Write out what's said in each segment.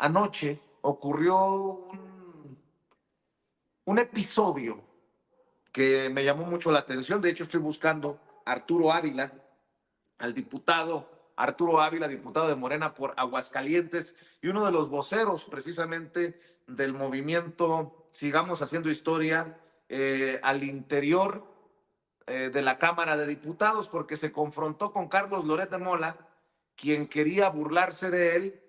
anoche ocurrió un episodio que me llamó mucho la atención. De hecho, estoy buscando a Arturo Ávila, al diputado Arturo Ávila, diputado de Morena por Aguascalientes y uno de los voceros precisamente del movimiento Sigamos Haciendo Historia al interior de la Cámara de Diputados, porque se confrontó con Carlos Loret de Mola, quien quería burlarse de él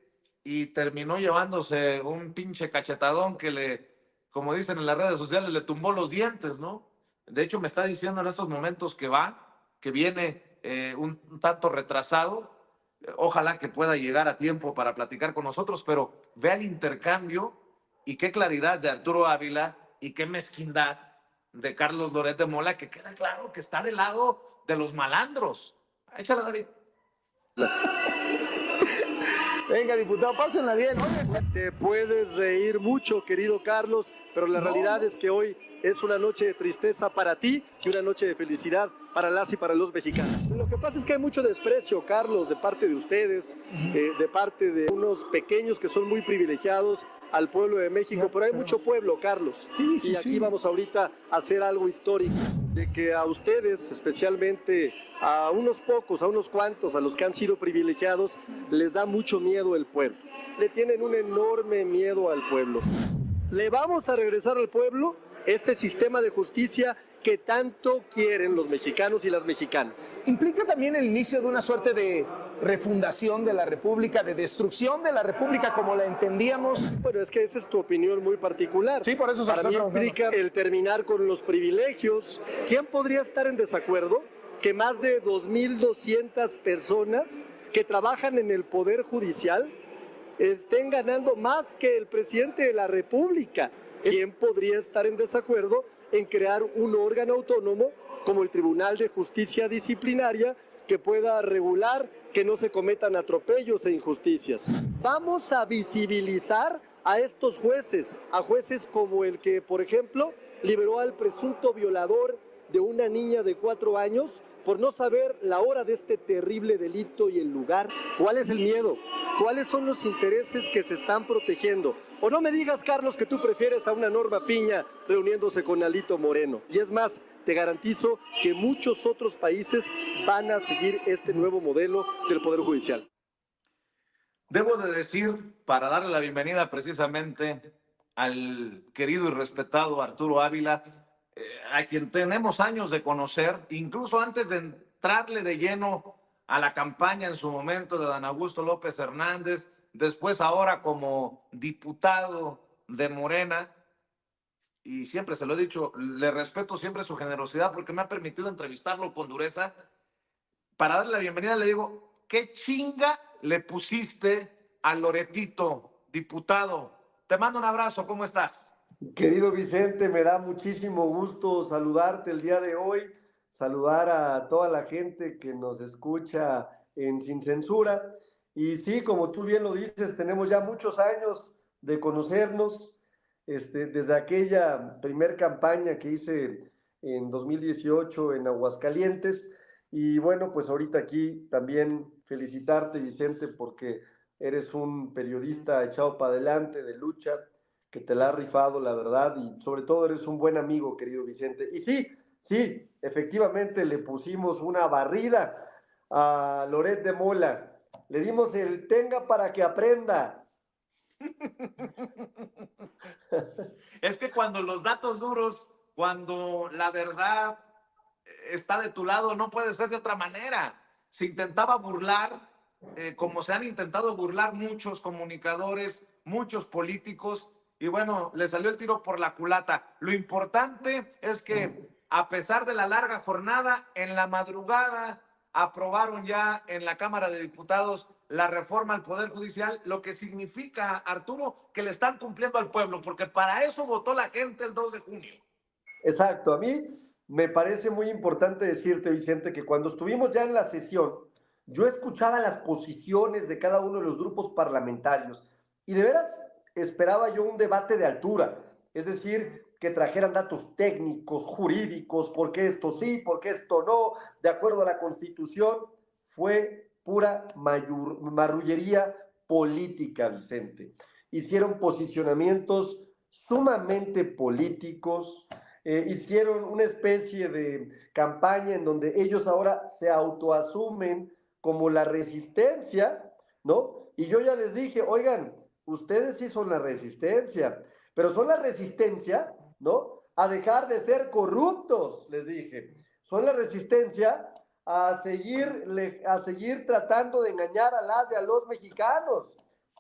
y terminó llevándose un pinche cachetadón que le, como dicen en las redes sociales, le tumbó los dientes, ¿no? De hecho, me está diciendo en estos momentos que viene un tanto retrasado. Ojalá que pueda llegar a tiempo para platicar con nosotros, pero vea el intercambio y qué claridad de Arturo Ávila y qué mezquindad de Carlos Loret de Mola, que queda claro que está del lado de los malandros. Échala, David. Venga, diputado, pásenla bien. Te puedes reír mucho, querido Carlos, pero la realidad es que hoy es una noche de tristeza para ti y una noche de felicidad para las y para los mexicanos. Lo que pasa es que hay mucho desprecio, Carlos, de parte de ustedes, de parte de unos pequeños que son muy privilegiados al pueblo de México, pero hay mucho pueblo, Carlos. Y aquí vamos ahorita a hacer algo histórico, de que a ustedes, especialmente a unos pocos, a unos cuantos, a los que han sido privilegiados, les da mucho miedo el pueblo. Le tienen un enorme miedo al pueblo. Le vamos a regresar al pueblo ese sistema de justicia que tanto quieren los mexicanos y las mexicanas. ¿Implica también el inicio de una suerte de refundación de la República, de destrucción de la República como la entendíamos? Bueno, es que esa es tu opinión muy particular. Sí, por eso para mí implica el terminar con los privilegios. ¿Quién podría estar en desacuerdo que más de 2,200 personas que trabajan en el Poder Judicial estén ganando más que el presidente de la República? ¿Quién podría estar en desacuerdo en crear un órgano autónomo como el Tribunal de Justicia Disciplinaria que pueda regular que no se cometan atropellos e injusticias? Vamos a visibilizar a estos jueces, a jueces como el que, por ejemplo, liberó al presunto violador de una niña de 4 años por no saber la hora de este terrible delito y el lugar. ¿Cuál es el miedo? ¿Cuáles son los intereses que se están protegiendo? O no me digas, Carlos, que tú prefieres a una Norma Piña reuniéndose con Alito Moreno. Y es más, te garantizo que muchos otros países van a seguir este nuevo modelo del Poder Judicial. Debo de decir, para darle la bienvenida precisamente al querido y respetado Arturo Ávila, a quien tenemos años de conocer, incluso antes de entrarle de lleno a la campaña en su momento de Dan Augusto López Hernández, después ahora como diputado de Morena, y siempre se lo he dicho, le respeto siempre su generosidad porque me ha permitido entrevistarlo con dureza. Para darle la bienvenida le digo, ¿qué chinga le pusiste a Loretito, diputado? Te mando un abrazo, ¿cómo estás? Querido Vicente, me da muchísimo gusto saludarte el día de hoy, saludar a toda la gente que nos escucha en Sin Censura. Y sí, como tú bien lo dices, tenemos ya muchos años de conocernos, desde aquella primer campaña que hice en 2018 en Aguascalientes. Y bueno, pues ahorita aquí también felicitarte, Vicente, porque eres un periodista echado para adelante, de lucha, que te la ha rifado, la verdad, y sobre todo eres un buen amigo, querido Vicente. Y sí, efectivamente le pusimos una barrida a Loret de Mola. Le dimos el tenga para que aprenda. Es que cuando los datos duros, cuando la verdad está de tu lado, no puede ser de otra manera. Se intentaba burlar, como se han intentado burlar muchos comunicadores, muchos políticos, y bueno, le salió el tiro por la culata. Lo importante es que a pesar de la larga jornada, en la madrugada aprobaron ya en la Cámara de Diputados la reforma al Poder Judicial, lo que significa, Arturo, que le están cumpliendo al pueblo, porque para eso votó la gente el 2 de junio. Exacto, a mí me parece muy importante decirte, Vicente, que cuando estuvimos ya en la sesión, yo escuchaba las posiciones de cada uno de los grupos parlamentarios y de veras esperaba yo un debate de altura, es decir, que trajeran datos técnicos, jurídicos, por qué esto sí, por qué esto no, de acuerdo a la Constitución. Fue pura marrullería política, Vicente. hicieron posicionamientos sumamente políticos, hicieron una especie de campaña en donde ellos ahora se autoasumen como la resistencia, ¿no? Y yo ya les dije, oigan, ustedes sí son la resistencia, pero son la resistencia, ¿no? A dejar de ser corruptos, les dije. Son la resistencia a seguir tratando de engañar a las y a los mexicanos.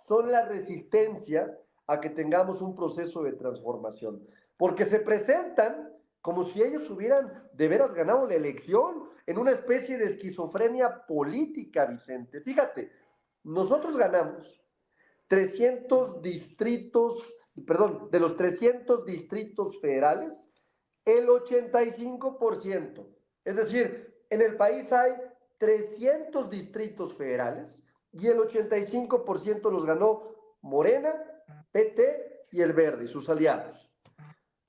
Son la resistencia a que tengamos un proceso de transformación. Porque se presentan como si ellos hubieran de veras ganado la elección en una especie de esquizofrenia política, Vicente. Fíjate, nosotros ganamos 300 distritos, perdón, de los 300 distritos federales, el 85%. Es decir, en el país hay 300 distritos federales y el 85% los ganó Morena, PT y el Verde y sus aliados.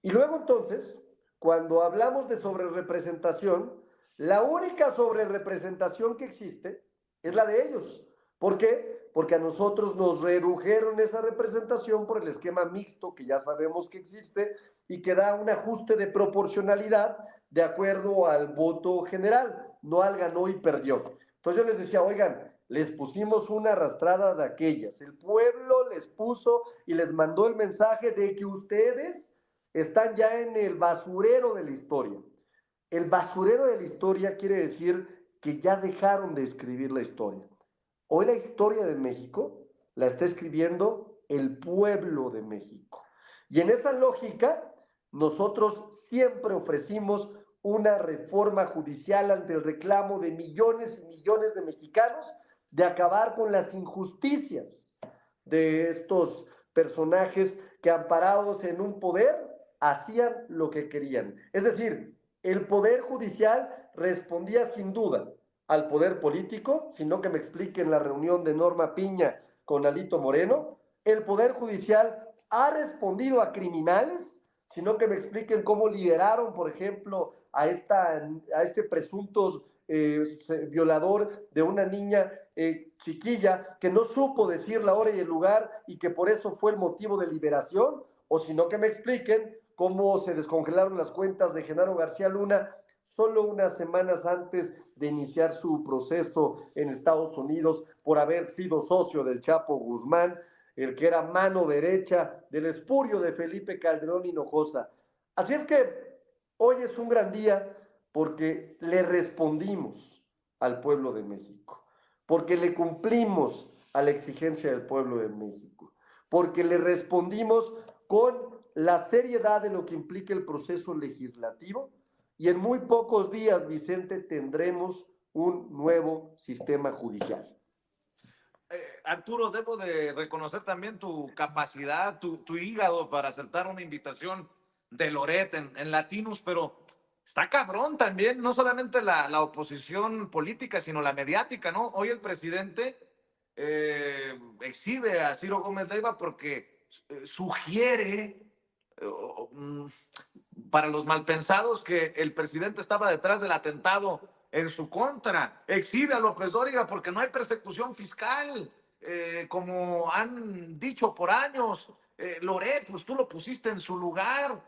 Y luego entonces, cuando hablamos de sobrerepresentación, la única sobrerepresentación que existe es la de ellos. ¿Por qué? Porque a nosotros nos redujeron esa representación por el esquema mixto que ya sabemos que existe y que da un ajuste de proporcionalidad de acuerdo al voto general, no al ganó y perdió. Entonces yo les decía, oigan, les pusimos una arrastrada de aquellas. El pueblo les puso y les mandó el mensaje de que ustedes están ya en el basurero de la historia. El basurero de la historia quiere decir que ya dejaron de escribir la historia. Hoy la historia de México la está escribiendo el pueblo de México. Y en esa lógica, nosotros siempre ofrecimos una reforma judicial ante el reclamo de millones y millones de mexicanos de acabar con las injusticias de estos personajes que, amparados en un poder, hacían lo que querían. Es decir, el poder judicial respondía sin duda al poder político, sino que me expliquen la reunión de Norma Piña con Alito Moreno. El poder judicial ha respondido a criminales, sino que me expliquen cómo liberaron, por ejemplo, a este presunto violador de una niña chiquilla que no supo decir la hora y el lugar y que por eso fue el motivo de liberación, o sino que me expliquen cómo se descongelaron las cuentas de Genaro García Luna solo unas semanas antes de iniciar su proceso en Estados Unidos por haber sido socio del Chapo Guzmán, el que era mano derecha del espurio de Felipe Calderón Hinojosa. Así es que hoy es un gran día porque le respondimos al pueblo de México, porque le cumplimos a la exigencia del pueblo de México, porque le respondimos con la seriedad de lo que implica el proceso legislativo y en muy pocos días, Vicente, tendremos un nuevo sistema judicial. Arturo, debo de reconocer también tu capacidad, tu hígado para aceptar una invitación de Loret en Latinos, pero está cabrón también, no solamente la oposición política, sino la mediática, ¿no? Hoy el presidente exhibe a Ciro Gómez Leiva porque sugiere para los malpensados que el presidente estaba detrás del atentado en su contra. Exhibe a López Dóriga porque no hay persecución fiscal, como han dicho por años. Loret, pues tú lo pusiste en su lugar.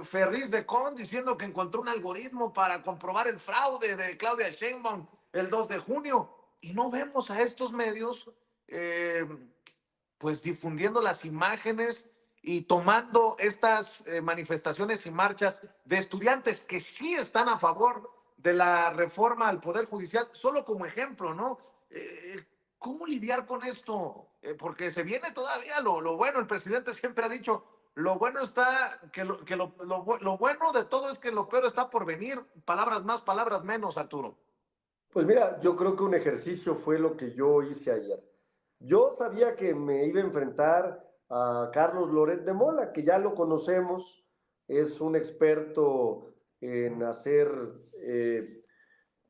Ferriz de Con diciendo que encontró un algoritmo para comprobar el fraude de Claudia Sheinbaum el 2 de junio. Y no vemos a estos medios pues difundiendo las imágenes y tomando estas manifestaciones y marchas de estudiantes que sí están a favor de la reforma al Poder Judicial, solo como ejemplo, ¿no? ¿Cómo lidiar con esto? Porque se viene todavía lo bueno, el presidente siempre ha dicho, lo bueno está, lo bueno de todo es que lo peor está por venir, palabras más, palabras menos, Arturo. Pues mira, yo creo que un ejercicio fue lo que yo hice ayer. Yo sabía que me iba a enfrentar a Carlos Loret de Mola, que ya lo conocemos, es un experto en hacer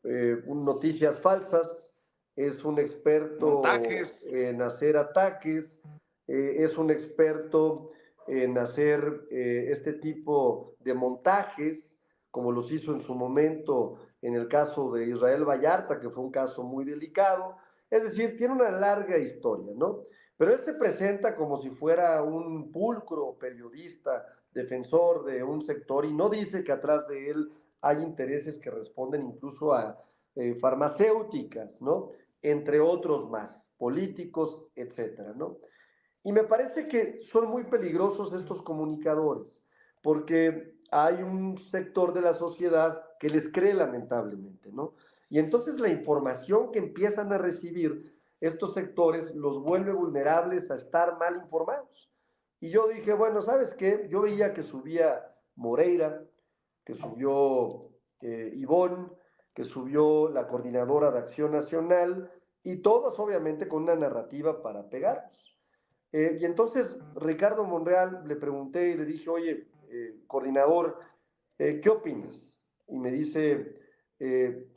noticias falsas, es un experto Montajes. en hacer ataques, es un experto en hacer este tipo de montajes, como los hizo en su momento en el caso de Israel Vallarta, que fue un caso muy delicado. Es decir, tiene una larga historia, ¿no? Pero él se presenta como si fuera un pulcro periodista, defensor de un sector, y no dice que atrás de él hay intereses que responden incluso a farmacéuticas, ¿no? Entre otros más, políticos, etcétera, ¿no? Y me parece que son muy peligrosos estos comunicadores, porque hay un sector de la sociedad que les cree lamentablemente, ¿no? Y entonces la información que empiezan a recibir estos sectores los vuelve vulnerables a estar mal informados. Y yo dije, bueno, ¿sabes qué? Yo veía que subía Moreira, que subió Ivonne, que subió la coordinadora de Acción Nacional, y todos obviamente con una narrativa para pegarnos. Y entonces Ricardo Monreal le pregunté y le dije, oye, coordinador, ¿qué opinas? Y me dice,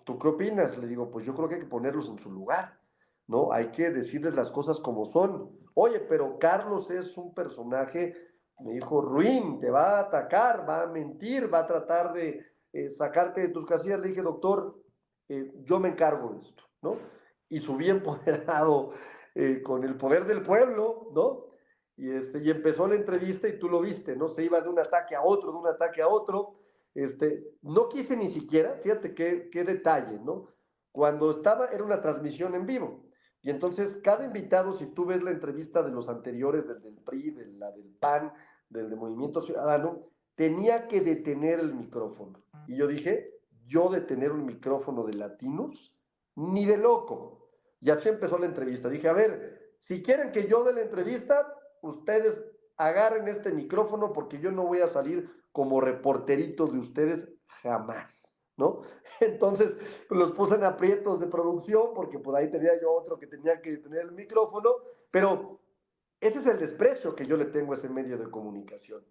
¿tú qué opinas? Le digo, pues yo creo que hay que ponerlos en su lugar, ¿no? Hay que decirles las cosas como son. Oye, pero Carlos es un personaje, me dijo, ruin, te va a atacar, va a mentir, va a tratar de sacarte de tus casillas. Le dije, doctor, yo me encargo de esto, ¿no? Y subí empoderado con el poder del pueblo, ¿no? Y empezó la entrevista y tú lo viste, ¿no? Se iba de un ataque a otro, de un ataque a otro. No quise ni siquiera, fíjate qué detalle, ¿no? Cuando estaba, era una transmisión en vivo. Y entonces cada invitado, si tú ves la entrevista de los anteriores, del PRI, de la del PAN, del de Movimiento Ciudadano, tenía que detener el micrófono. Y yo dije, yo detener un micrófono de latinos, ni de loco. Y así empezó la entrevista. Dije, a ver, si quieren que yo dé la entrevista, ustedes agarren este micrófono porque yo no voy a salir como reporterito de ustedes jamás, ¿no? Entonces los puse en aprietos de producción porque pues ahí tenía yo otro que tenía que tener el micrófono, pero ese es el desprecio que yo le tengo a ese medio de comunicación.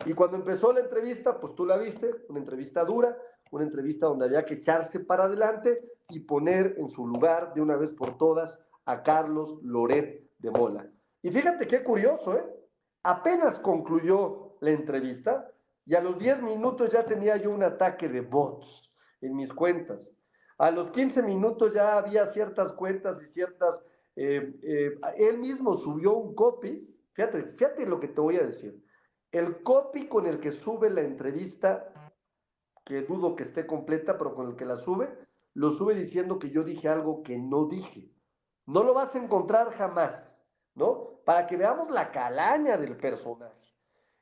Y cuando empezó la entrevista, pues tú la viste, una entrevista dura, una entrevista donde había que echarse para adelante y poner en su lugar de una vez por todas a Carlos Loret de Mola. Y fíjate qué curioso, ¿eh? Apenas concluyó la entrevista y a los 10 minutos ya tenía yo un ataque de bots en mis cuentas. A los 15 minutos ya había ciertas cuentas y ciertas... él mismo subió un copy, fíjate lo que te voy a decir. El copy con el que sube la entrevista, que dudo que esté completa, pero con el que la sube, lo sube diciendo que yo dije algo que no dije. No lo vas a encontrar jamás, ¿no? Para que veamos la calaña del personaje.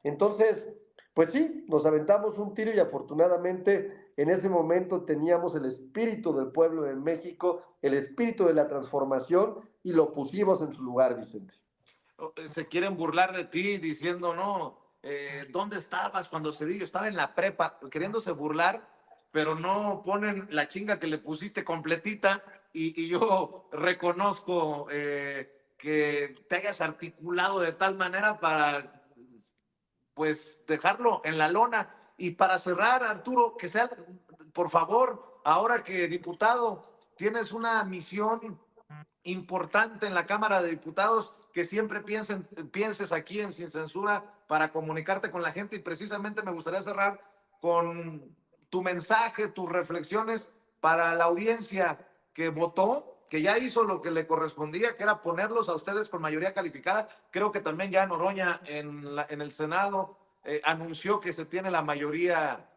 Entonces, pues sí, nos aventamos un tiro y afortunadamente en ese momento teníamos el espíritu del pueblo de México, el espíritu de la transformación y lo pusimos en su lugar, Vicente. Se quieren burlar de ti diciendo, no, ¿dónde estabas cuando Cedillo estaba en la prepa? Queriéndose burlar, pero no ponen la chinga que le pusiste completita y yo reconozco que te hayas articulado de tal manera para pues dejarlo en la lona. Y para cerrar, Arturo, que sea, por favor, ahora que diputado, tienes una misión importante en la Cámara de Diputados, que siempre pienses aquí en Sin Censura para comunicarte con la gente, y precisamente me gustaría cerrar con tu mensaje, tus reflexiones para la audiencia que votó, que ya hizo lo que le correspondía, que era ponerlos a ustedes con mayoría calificada. Creo que también ya Noroña en el Senado anunció que se tiene la mayoría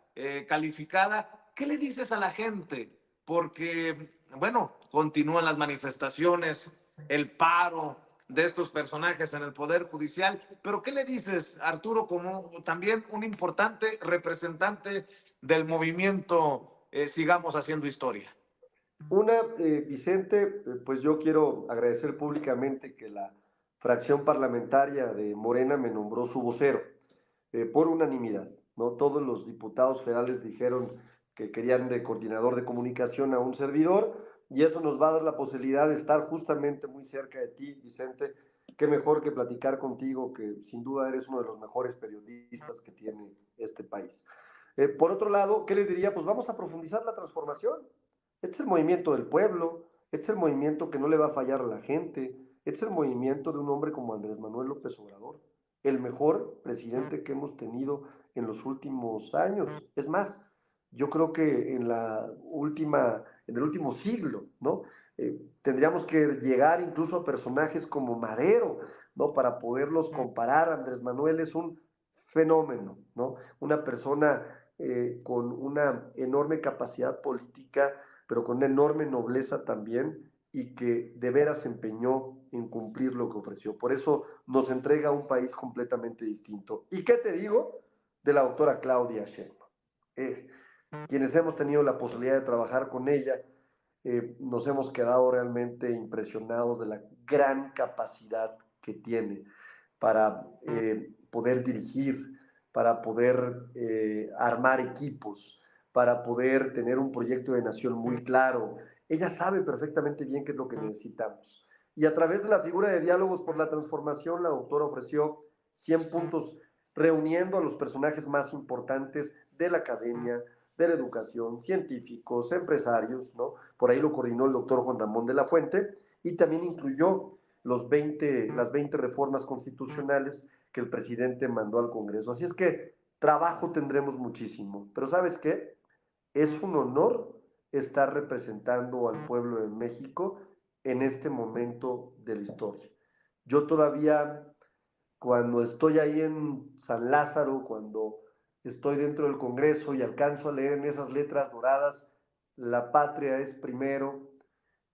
calificada. ¿Qué le dices a la gente? Porque, bueno, continúan las manifestaciones, el paro de estos personajes en el Poder Judicial, pero ¿qué le dices, Arturo, como también un importante representante del movimiento Sigamos Haciendo Historia? Una, Vicente, pues yo quiero agradecer públicamente que la fracción parlamentaria de Morena me nombró su vocero, por unanimidad, ¿no? Todos los diputados federales dijeron que querían de coordinador de comunicación a un servidor y eso nos va a dar la posibilidad de estar justamente muy cerca de ti, Vicente. Qué mejor que platicar contigo, que sin duda eres uno de los mejores periodistas que tiene este país. Por otro lado, ¿qué les diría? Pues vamos a profundizar la transformación. Este es el movimiento del pueblo, este es el movimiento que no le va a fallar a la gente, este es el movimiento de un hombre como Andrés Manuel López Obrador, el mejor presidente que hemos tenido en los últimos años. Es más, yo creo que en el último siglo, ¿no? Tendríamos que llegar incluso a personajes como Madero, ¿no? Para poderlos comparar. Andrés Manuel es un fenómeno, ¿no? Una persona con una enorme capacidad política, pero con una enorme nobleza también, y que de veras se empeñó en cumplir lo que ofreció. Por eso nos entrega un país completamente distinto. ¿Y qué te digo de la doctora Claudia Sheinbaum? Quienes hemos tenido la posibilidad de trabajar con ella, nos hemos quedado realmente impresionados de la gran capacidad que tiene para poder dirigir, para poder armar equipos, para poder tener un proyecto de nación muy claro. Ella sabe perfectamente bien qué es lo que necesitamos. Y a través de la figura de diálogos por la transformación, la doctora ofreció 100 puntos reuniendo a los personajes más importantes de la academia, de la educación, científicos, empresarios, ¿no? Por ahí lo coordinó el doctor Juan Ramón de la Fuente, y también incluyó las 20 reformas constitucionales que el presidente mandó al Congreso. Así es que trabajo tendremos muchísimo, pero ¿sabes qué? Es un honor estar representando al pueblo de México en este momento de la historia. Yo todavía, cuando estoy ahí en San Lázaro, cuando estoy dentro del Congreso y alcanzo a leer en esas letras doradas, la patria es primero,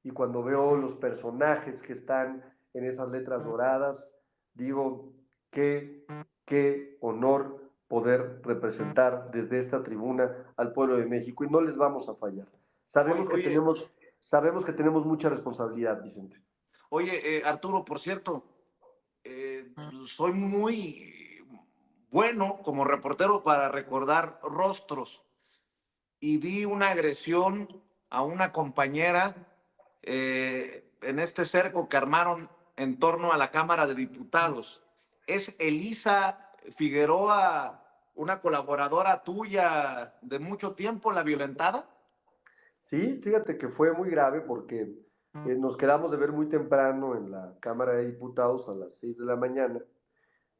y cuando veo los personajes que están en esas letras doradas, digo, qué honor poder representar desde esta tribuna al pueblo de México, y no les vamos a fallar. Oye, oye, Sabemos que tenemos mucha responsabilidad, Vicente. oye, Arturo, por cierto, soy muy bueno como reportero para recordar rostros y vi una agresión a una compañera en este cerco que armaron en torno a la Cámara de Diputados. ¿Es Elisa Figueroa, una colaboradora tuya de mucho tiempo, la violentada? Sí, fíjate que fue muy grave porque nos quedamos de ver muy temprano en la Cámara de Diputados a las 6 de la mañana,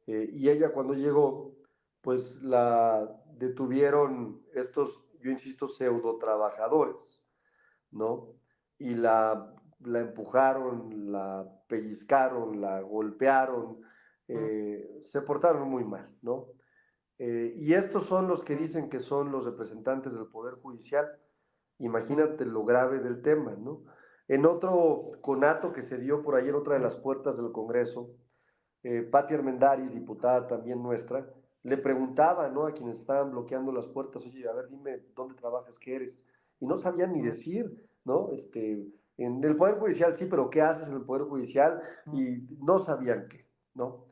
y ella cuando llegó, pues la detuvieron estos, yo insisto, pseudo trabajadores, ¿no? Y la empujaron, la pellizcaron, la golpearon, se portaron muy mal, ¿no? Y estos son los que dicen que son los representantes del Poder Judicial. Imagínate lo grave del tema, ¿no? En otro conato que se dio por ahí en otra de las puertas del Congreso, Patti Armendáriz, diputada también nuestra, le preguntaba, ¿no?, a quienes estaban bloqueando las puertas: oye, a ver, dime dónde trabajas, qué eres. Y no sabían ni decir, ¿no? En el Poder Judicial sí, pero ¿qué haces en el Poder Judicial? Y no sabían qué, ¿no?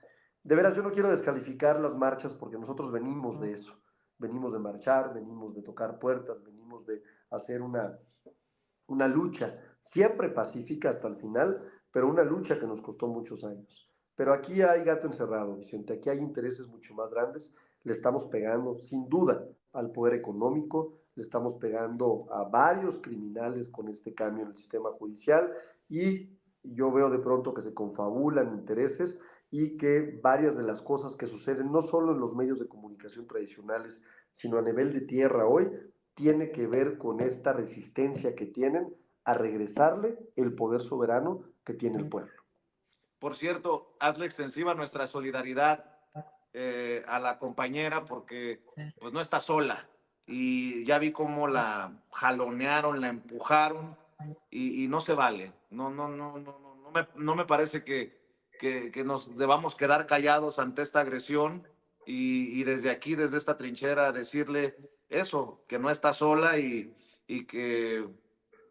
De veras, yo no quiero descalificar las marchas porque nosotros venimos de eso. Venimos de marchar, venimos de tocar puertas, venimos de hacer una lucha, siempre pacífica hasta el final, pero una lucha que nos costó muchos años. Pero aquí hay gato encerrado, Vicente, aquí hay intereses mucho más grandes. Le estamos pegando, sin duda, al poder económico, le estamos pegando a varios criminales con este cambio en el sistema judicial, y yo veo de pronto que se confabulan intereses, y que varias de las cosas que suceden, no solo en los medios de comunicación tradicionales, sino a nivel de tierra hoy, tiene que ver con esta resistencia que tienen a regresarle el poder soberano que tiene el pueblo. Por cierto, hazle extensiva nuestra solidaridad a la compañera porque pues no está sola. Y ya vi cómo la jalonearon, la empujaron y no se vale. No me parece que nos debamos quedar callados ante esta agresión y desde aquí, desde esta trinchera, decirle eso, que no está sola y que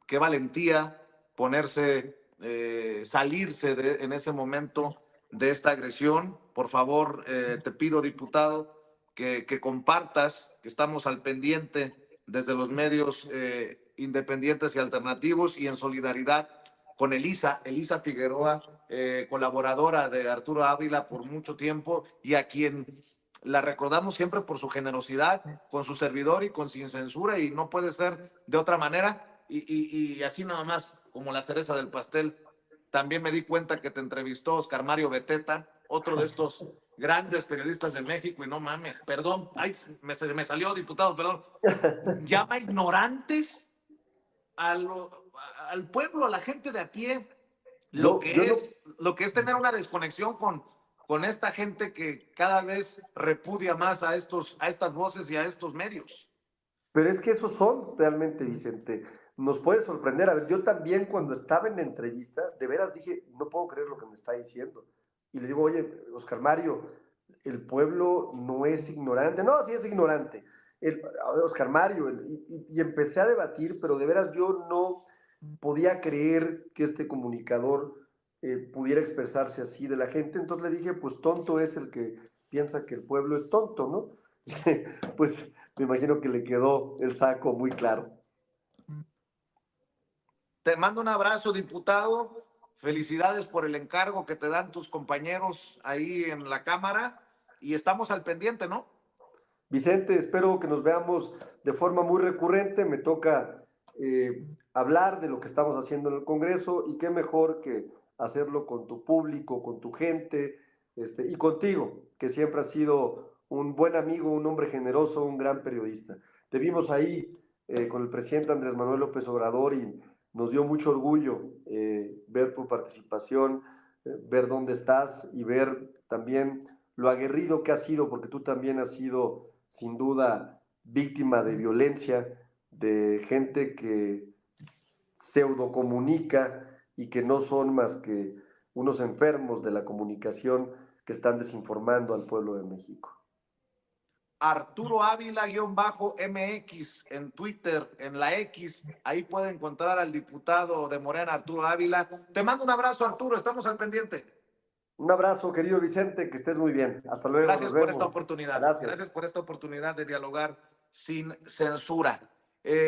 qué valentía ponerse, salirse en ese momento de esta agresión. Por favor, te pido, diputado, que compartas, que estamos al pendiente desde los medios independientes y alternativos y en solidaridad con Elisa Figueroa, colaboradora de Arturo Ávila por mucho tiempo y a quien la recordamos siempre por su generosidad con su servidor y con Sin Censura, y no puede ser de otra manera. Y así nada más, como la cereza del pastel, también me di cuenta que te entrevistó Oscar Mario Beteta, otro de estos grandes periodistas de México, y no mames, perdón, ay, me salió, diputado, perdón, llama ignorantes al pueblo, a la gente de a pie, Yo no. lo que es tener una desconexión con esta gente que cada vez repudia más a estas voces y a estos medios. Pero es que esos son realmente, Vicente. Nos puede sorprender. A ver, yo también cuando estaba en la entrevista, de veras dije, no puedo creer lo que me está diciendo. Y le digo, oye, Oscar Mario, el pueblo no es ignorante. No, sí es ignorante. Oscar Mario, y empecé a debatir, pero de veras yo no podía creer que este comunicador pudiera expresarse así de la gente. Entonces le dije, pues tonto es el que piensa que el pueblo es tonto, ¿no? Pues me imagino que le quedó el saco muy claro. Te mando un abrazo, diputado. Felicidades por el encargo que te dan tus compañeros ahí en la Cámara y estamos al pendiente, ¿no? Vicente, espero que nos veamos de forma muy recurrente. Me toca hablar de lo que estamos haciendo en el Congreso y qué mejor que hacerlo con tu público, con tu gente y contigo, que siempre has sido un buen amigo, un hombre generoso, un gran periodista. Te vimos ahí con el presidente Andrés Manuel López Obrador y nos dio mucho orgullo ver tu participación, ver dónde estás y ver también lo aguerrido que has sido, porque tú también has sido sin duda víctima de violencia, de gente que pseudo comunica y que no son más que unos enfermos de la comunicación que están desinformando al pueblo de México. Arturo Ávila-MX en Twitter, en la X, ahí puede encontrar al diputado de Morena, Arturo Ávila. Te mando un abrazo, Arturo, estamos al pendiente. Un abrazo, querido Vicente, que estés muy bien. Hasta luego. Gracias nos por esta vemos. oportunidad. Gracias. Gracias por esta oportunidad de dialogar sin censura.